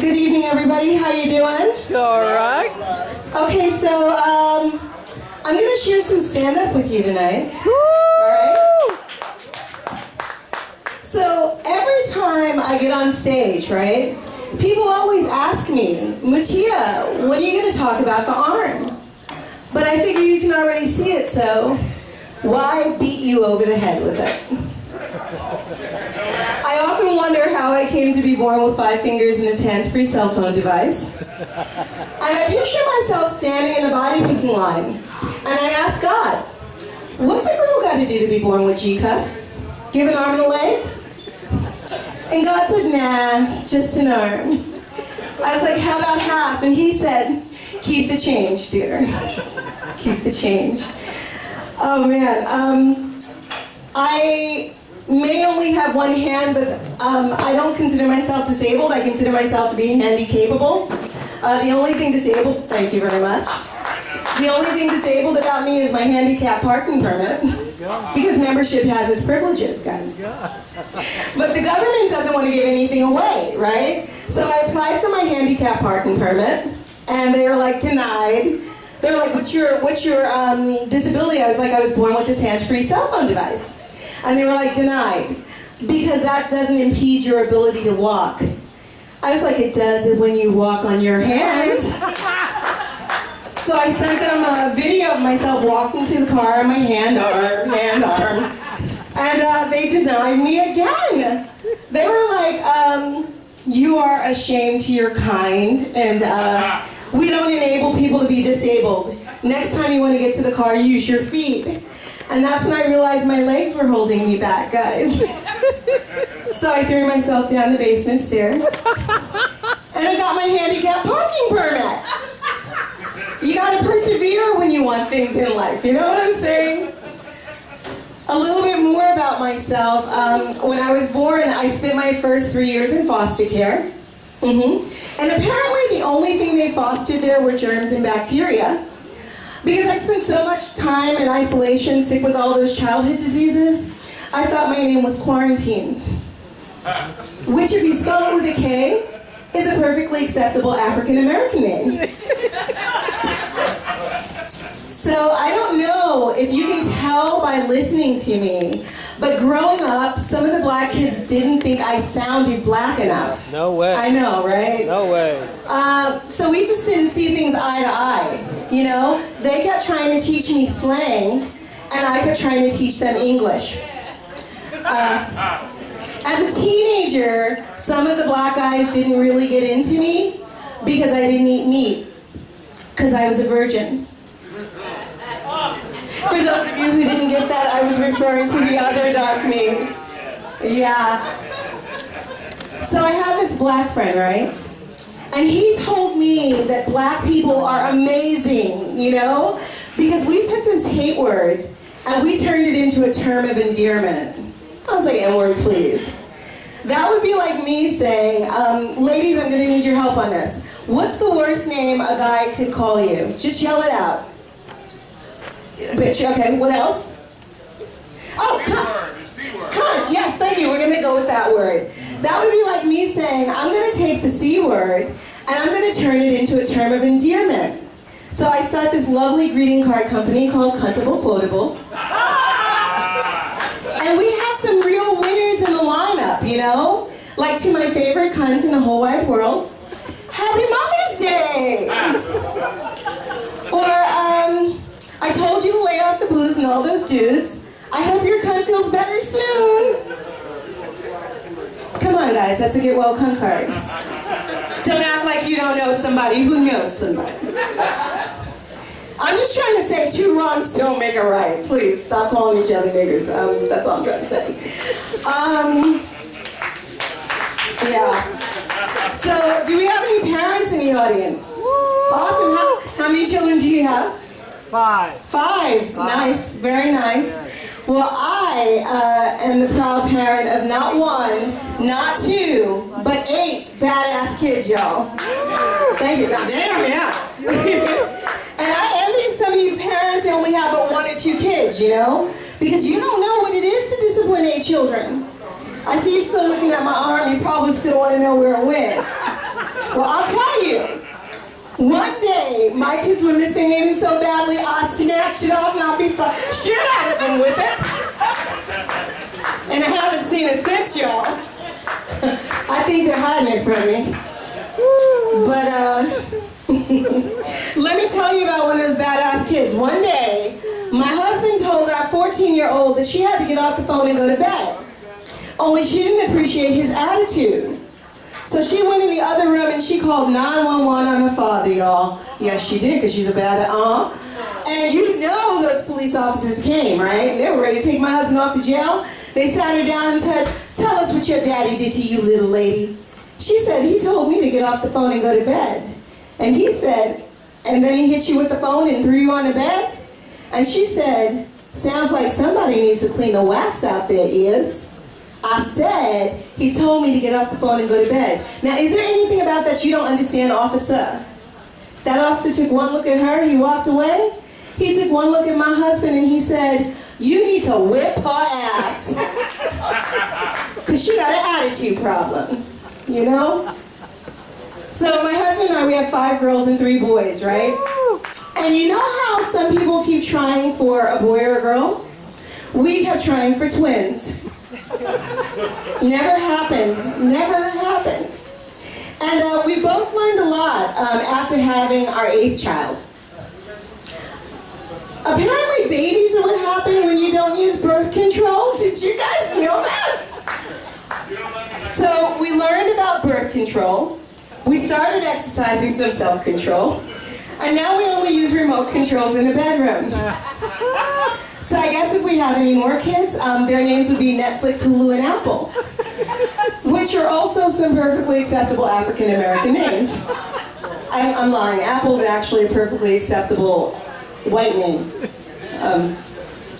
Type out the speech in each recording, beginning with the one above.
Good evening, everybody. How you doing? All right. Okay, so I'm gonna share some stand-up with you tonight. All right. So every time I get on stage, right, people always ask me, Mattia, when are you gonna talk about the arm? But I figure you can already see it, so why beat you over the head with it? I often wonder how I came to be born with 5 fingers in this hands-free cell phone device. And I picture myself standing in a body picking line, and I ask God, what's a girl got to do to be born with G-cups? Give an arm and a leg? And God said, nah, just an arm. I was like, how about half? And he said, keep the change, dear. Keep the change. Oh man, I may only have one hand, but I don't consider myself disabled. I consider myself to be handy capable. The only thing disabled, thank you very much. The only thing disabled about me is my handicap parking permit, because membership has its privileges, guys. But the government doesn't want to give anything away, right? So I applied for my handicap parking permit, and they were like, denied. They were like, what's your disability? I was like, I was born with this hands-free cell phone device. And they were like, denied, because that doesn't impede your ability to walk. I was like, it does when you walk on your hands. So I sent them a video of myself walking to the car on my hand, arm. And they denied me again. They were like, you are a shame to your kind, and we don't enable people to be disabled. Next time you want to get to the car, use your feet. And that's when I realized my legs were holding me back, guys. So I threw myself down the basement stairs, and I got my handicap parking permit. You gotta persevere when you want things in life, you know what I'm saying? A little bit more about myself. When I was born, I spent my first 3 years in foster care. And apparently the only thing they fostered there were germs and bacteria. Because I spent so much time in isolation, sick with all those childhood diseases, I thought my name was Quarantine. Which, if you spell it with a K, is a perfectly acceptable African-American name. So I don't know if you can tell by listening to me, but growing up, some of the black kids didn't think I sounded black enough. No way. I know, right? No way. So we just didn't see things eye to eye, you know? They kept trying to teach me slang, and I kept trying to teach them English. As a teenager, some of the black guys didn't really get into me because I didn't eat meat, because I was a virgin. For those of you who didn't get that, I was referring to the other dark meat. Yeah. So I have this black friend, right? And he told me that black people are amazing, you know? Because we took this hate word and we turned it into a term of endearment. I was like, N-word, please. That would be like me saying, ladies, I'm gonna need your help on this. What's the worst name a guy could call you? Just yell it out. Bitch, okay, what else? Oh, cunt, yes, thank you, we're gonna go with that word. That would be like me saying, I'm gonna take the C word and I'm gonna turn it into a term of endearment. So I start this lovely greeting card company called Cuntable Quotables. And we have some real winners in the lineup, you know? Like to my favorite cunt in the whole wide world, Happy Mother's Day! Or, I told you to lay off the booze and all those dudes. I hope your cunt feels better soon. Come on, guys, that's a get well cunt card. Don't act like you don't know somebody who knows somebody. I'm just trying to say 2 wrongs don't make a right. Please, stop calling each other niggers. That's all I'm trying to say. Yeah. So, do we have any parents in the audience? Awesome. How many children do you have? 5. 5. Nice. Very nice. Well, I am the proud parent of not 1, not 2, but 8 badass kids, y'all. Thank you. God damn, yeah. And I envy some of you parents who only have but 1 or 2 kids, you know? Because you don't know what it is to discipline 8 children. I see you still looking at my arm. You probably still want to know where it went. Well, I'll tell you. One day, my kids were misbehaving so badly, I snatched it off and I beat the shit out of them with it. And I haven't seen it since, y'all. I think they're hiding it from me. But, let me tell you about one of those badass kids. One day, my husband told our 14-year-old that she had to get off the phone and go to bed. Only she didn't appreciate his attitude. So she went in the other room and she called 911 on her father, y'all. Yes, she did, because she's a bad And you know those police officers came, right? They were ready to take my husband off to jail. They sat her down and said, "Tell us what your daddy did to you, little lady." She said, "He told me to get off the phone and go to bed." And he said, "And then he hit you with the phone and threw you on the bed?" And she said, "Sounds like somebody needs to clean the wax out their ears." I said, "He told me to get off the phone and go to bed." Now, is there anything about that you don't understand, officer? That officer took one look at her, he walked away. He took one look at my husband and he said, "You need to whip her ass." Because she got an attitude problem, you know? So my husband and I, we have 5 girls and 3 boys, right? And you know how some people keep trying for a boy or a girl? We kept trying for twins. Never happened. Never happened. And we both learned a lot after having our 8th child. Apparently babies are what happen when you don't use birth control. Did you guys know that? So we learned about birth control. We started exercising some self-control. And now we only use remote controls in the bedroom. So I guess if we have any more kids, their names would be Netflix, Hulu, and Apple, which are also some perfectly acceptable African-American names. I'm lying. Apple's actually a perfectly acceptable white name.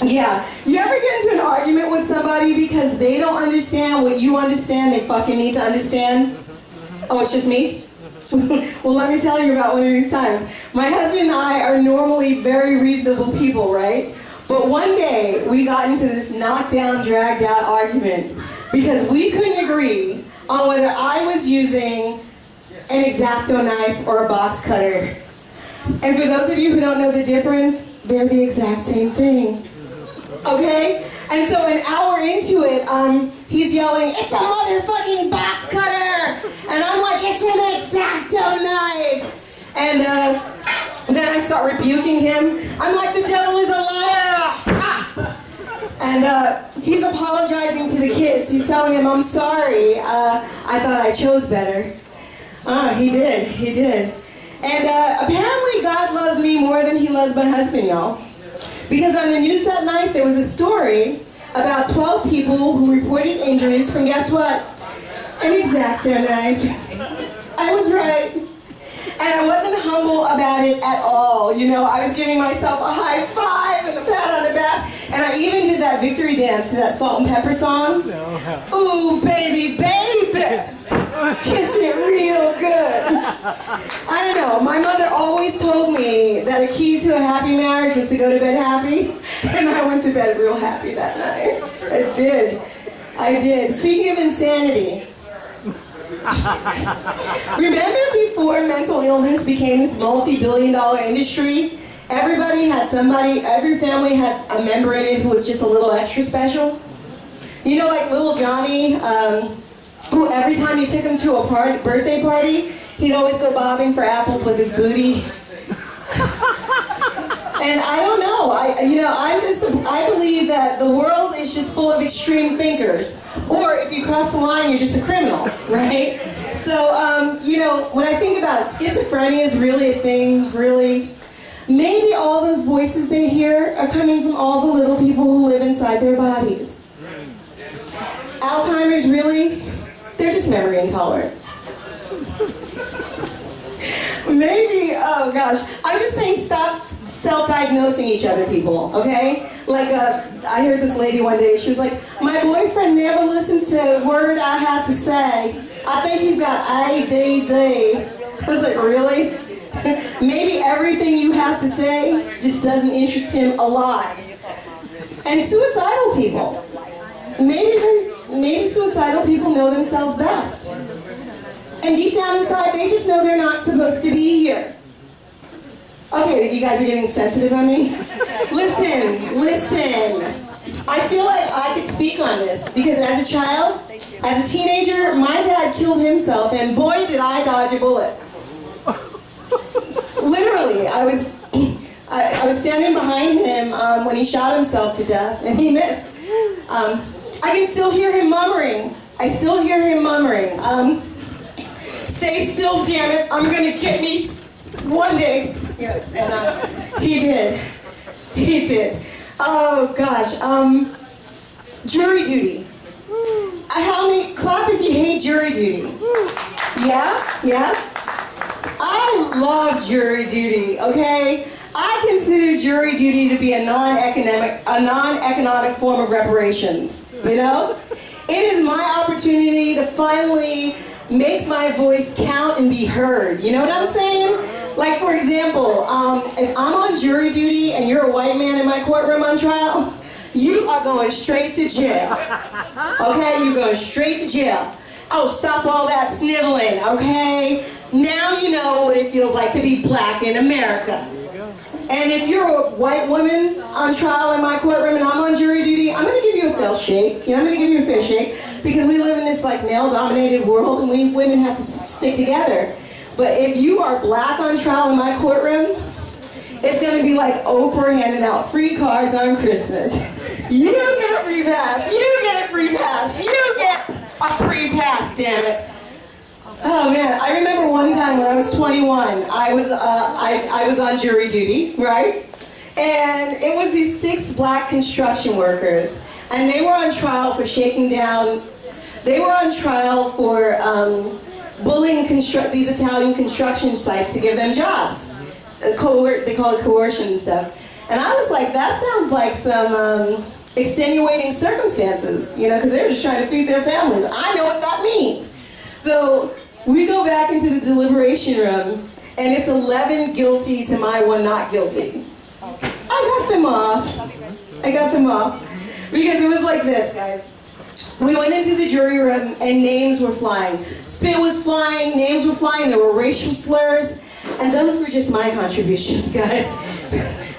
Yeah. You ever get into an argument with somebody because they don't understand what you understand they fucking need to understand? Oh, it's just me? Well, let me tell you about one of these times. My husband and I are normally very reasonable people, right? But one day, we got into this knockdown, dragged out argument because we couldn't agree on whether I was using an X-Acto knife or a box cutter. And for those of you who don't know the difference, they're the exact same thing. Okay? And so an hour into it, he's yelling, "It's a motherfucking box cutter!" And I'm like, "It's an X-Acto knife!" And then I start rebuking him. I'm like, "The devil is a liar!" Ah! And he's apologizing to the kids. He's telling them, "I'm sorry. I thought I chose better." He did. And apparently God loves me more than he loves my husband, y'all. Because on the news that night, there was a story about 12 people who reported injuries from, guess what? An X-Acto knife. I was right. And I wasn't humble about it at all. You know, I was giving myself a high five and a pat on the back. And I even did that victory dance to that Salt and Pepper song. Ooh, baby, baby. Kiss it real good. I don't know. My mother always told me that a key to a happy marriage was to go to bed happy. And I went to bed real happy that night. I did. Speaking of insanity, remember before mental illness became this multi-billion-dollar industry? Every family had a member in it who was just a little extra special. You know, like little Johnny, who every time you took him to a birthday party, he'd always go bobbing for apples with his booty. And I don't know, I believe that the world is just full of extreme thinkers. Or if you cross the line, you're just a criminal, right? So, when I think about it, schizophrenia is really a thing, really. Maybe all those voices they hear are coming from all the little people who live inside their bodies. Alzheimer's, really? They're just memory intolerant. Maybe, oh gosh, I'm just saying stop self-diagnosing each other, people, okay? Like, I heard this lady one day, she was like, "My boyfriend never listens to a word I have to say. I think he's got ADD. I was like, really? Maybe everything you have to say just doesn't interest him a lot. And suicidal people, maybe maybe suicidal people know themselves best. And deep down inside, they just know they're not supposed to be here. Okay, you guys are getting sensitive on me? Listen. I feel like I could speak on this because as a child, as a teenager, my dad killed himself and boy did I dodge a bullet. Literally, I was standing behind him when he shot himself to death and he missed. I can still hear him murmuring. Stay still, damn it, I'm gonna get me one day. Yeah, and he did. Oh gosh, jury duty. How many, clap if you hate jury duty. Yeah? I love jury duty, okay? I consider jury duty to be a non-economic form of reparations, you know? It is my opportunity to finally make my voice count and be heard, you know what I'm saying? Like for example, if I'm on jury duty and you're a white man in my courtroom on trial, you are going straight to jail, okay? You're going straight to jail. Oh, stop all that sniveling, okay? Now you know what it feels like to be black in America. And if you're a white woman on trial in my courtroom and I'm on jury duty, I'm gonna give you a fair shake. You know, I'm gonna give you a fair shake because we live in this like male-dominated world and we women have to stick together. But if you are black on trial in my courtroom, it's gonna be like Oprah handing out free cards on Christmas. You get a free pass, you get a free pass, you get a free pass, damn it. Oh man, I remember one time when I was 21, I was on jury duty, right? And it was these 6 black construction workers, and they were on trial for bullying these Italian construction sites to give them jobs. They call it coercion and stuff. And I was like, that sounds like some extenuating circumstances, you know, because they're just trying to feed their families. I know what that means. So we go back into the deliberation room, and it's 11 guilty to my 1 not guilty. I got them off. Because it was like this, guys. We went into the jury room, and names were flying. Spit was flying, names were flying, there were racial slurs, and those were just my contributions, guys.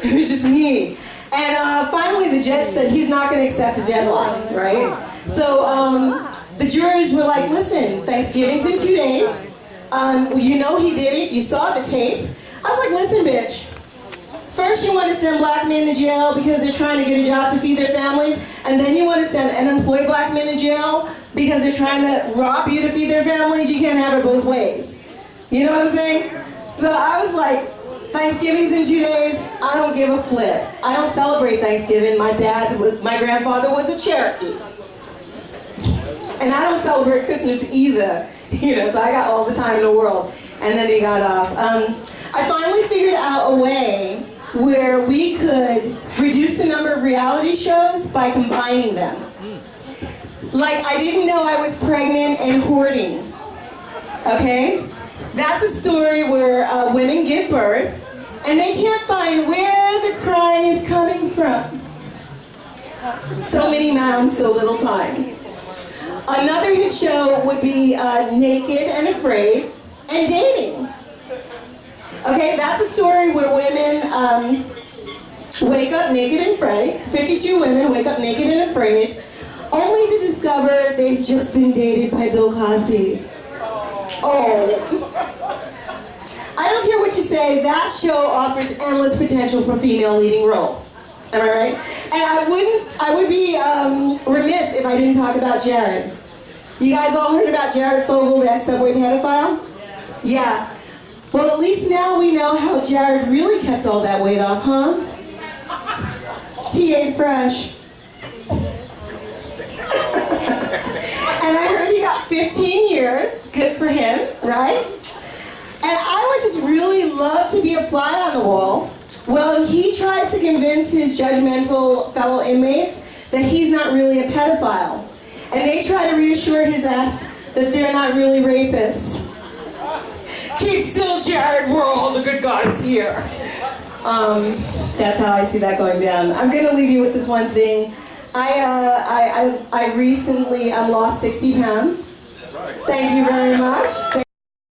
It was just me. And finally, the judge said he's not going to accept a deadlock, right? So, the jurors were like, listen, Thanksgiving's in 2 days. You know he did it. You saw the tape. I was like, listen, bitch. First you want to send black men to jail because they're trying to get a job to feed their families, and then you want to send unemployed black men to jail because they're trying to rob you to feed their families. You can't have it both ways. You know what I'm saying? So I was like, Thanksgiving's in 2 days. I don't give a flip. I don't celebrate Thanksgiving. My grandfather was a Cherokee. And I don't celebrate Christmas either, you know, so I got all the time in the world. And then he got off. I finally figured out a way where we could reduce the number of reality shows by combining them. Like, I didn't know I was pregnant and hoarding, okay? That's a story where women give birth, and they can't find where the crying is coming from. So many mounds, so little time. Another hit show would be Naked and Afraid and Dating. Okay, that's a story where women wake up naked and afraid. 52 women wake up naked and afraid, only to discover they've just been dated by Bill Cosby. Oh. I don't care what you say, that show offers endless potential for female leading roles. Am I right? And I would be remiss if I didn't talk about Jared. You guys all heard about Jared Fogle, that Subway pedophile? Yeah. Well, at least now we know how Jared really kept all that weight off, huh? He ate fresh. And I heard he got 15 years. Good for him, right? And I would just really love to be a fly on the wall. Well, he tries to convince his judgmental fellow inmates that he's not really a pedophile. And they try to reassure his ass that they're not really rapists. Keep still, Jared, we're all the good guys here. That's how I see that going down. I'm gonna leave you with this one thing. I recently lost 60 pounds. Thank you very much.